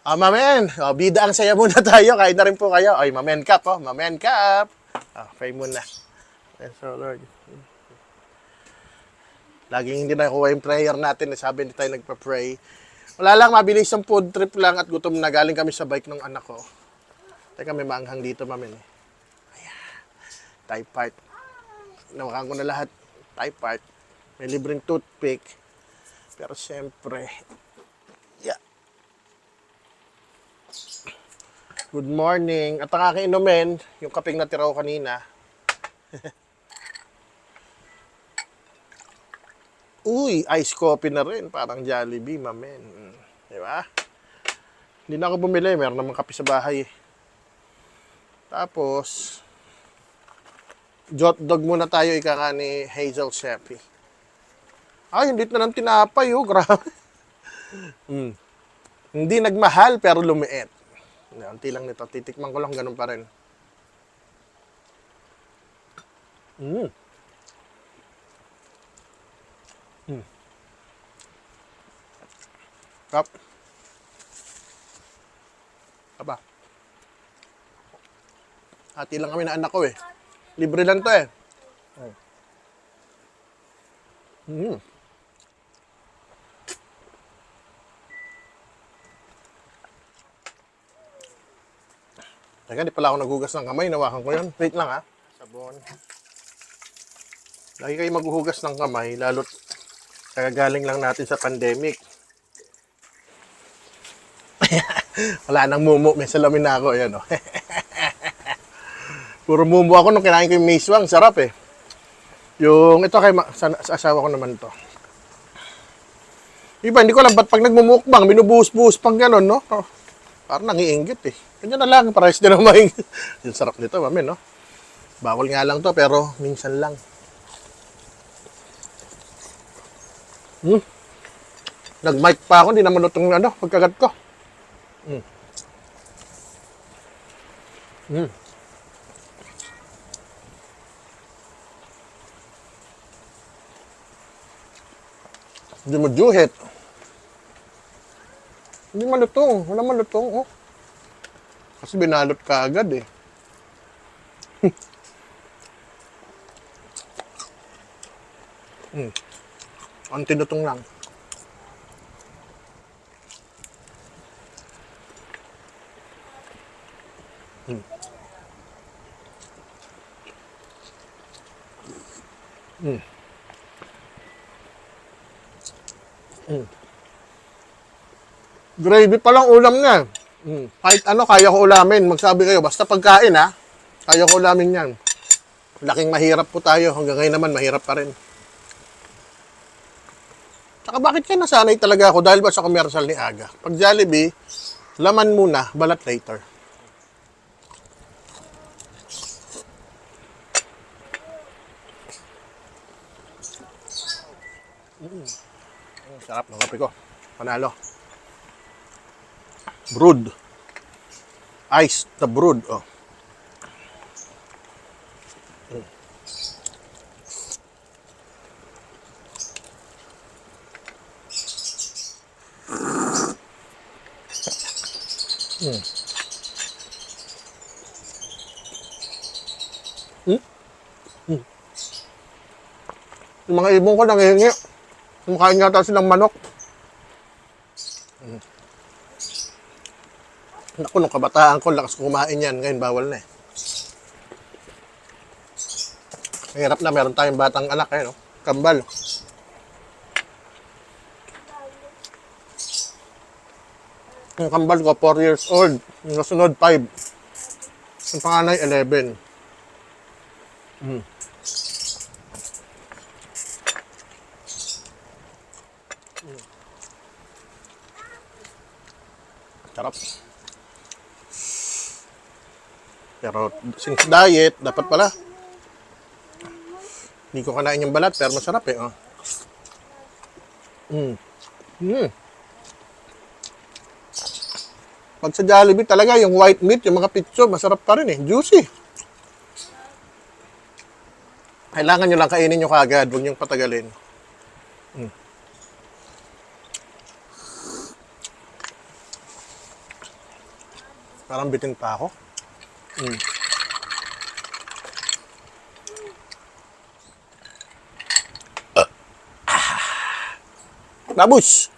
Mamen, bida ang saya muna tayo. Kain na rin po kayo. Ay, Mamen Cup, Mamen Cup. Pray muna. Yes, so Lord. Laging hindi nakuha yung prayer natin. Sabi hindi tayo nagpa-pray. Wala lang, mabilis ang food trip lang at gutom na. Galing kami sa bike ng anak ko. Teka, may maanghang dito, Mamen. Ayan. Thai part. Nawakan ko na lahat. Thai part. May libreng toothpick. Pero siyempre, yeah. Good morning. At ang aking inumin, yung kapeng natira ko kanina. Uy, ice coffee na rin. Parang Jollibee, Mamen. Di ba? Hindi na ako bumili. Meron namang kape sa bahay. Tapos, hotdog muna tayo ika nga ni Hazel Sheppy. Ay, hindi na ng tinapay, grabe. Hindi nagmahal, pero lumiit. Unti lang nito. Titikman ko lang, ganun pa rin. Kap. Aba. Hati lang kami na anak ko eh. Libre lang to eh. Teka, di pala ako naghugas ng kamay. Nawakan ko yun. Wait lang ha. Sabon. Lagi kayo maghuhugas ng kamay, lalo't kagagaling lang natin sa pandemic. Wala nang mumu. May salamin na ako. Ayan, Puro mumu ako nung kinain ko yung miswang. Sarap eh. Yung ito kay sa asawa ko naman to. Iba, hindi ko alam ba't pag nagmumukbang, binubuhos-buhos pang gano'n, no? Parang nangiinggit eh. Kanya na lang, parehas din ang maingit. Yung sarap nito, Mamen, no? Bawal nga lang to, pero minsan lang. Nag-mic pa ako, hindi naman itong pagkagat ko. Hindi mo juhit. Hindi malutong. Wala malutong, Kasi binalot ka agad eh. Ang tinutong lang. Gravy pa lang ulam niya. Kahit kaya ko ulamin. Magsabi kayo, basta pagkain kaya ko ulamin yan. Laking mahirap po tayo. Hanggang ngayon naman, mahirap pa rin. Saka bakit kaya nasanay talaga ako? Dahil ba sa commercial ni Aga? Pag Jollibee, laman muna, balat later. Sarap ng kape ko. Panalo. Brood. Ice na brood, Yung mga ibon ko nangihingi. Kumakain nga silang manok. Naku, nung kabataan ko, lakas kumain yan. Ngayon, bawal na eh. Mahirap na, meron tayong batang anak Kambal. Yung kambal ko, 4 years old. Yung nasunod, 5. Yung panganay, 11. Sarap. Pero since diet, dapat pala. Hindi ko kanain yung balat, pero masarap eh. Pag sa Jollibee talaga, yung white meat, yung mga pizza, masarap pa rin eh. Juicy. Kailangan nyo lang kainin nyo kaagad, huwag nyo patagalin. Parang bitin pa ako. Babus!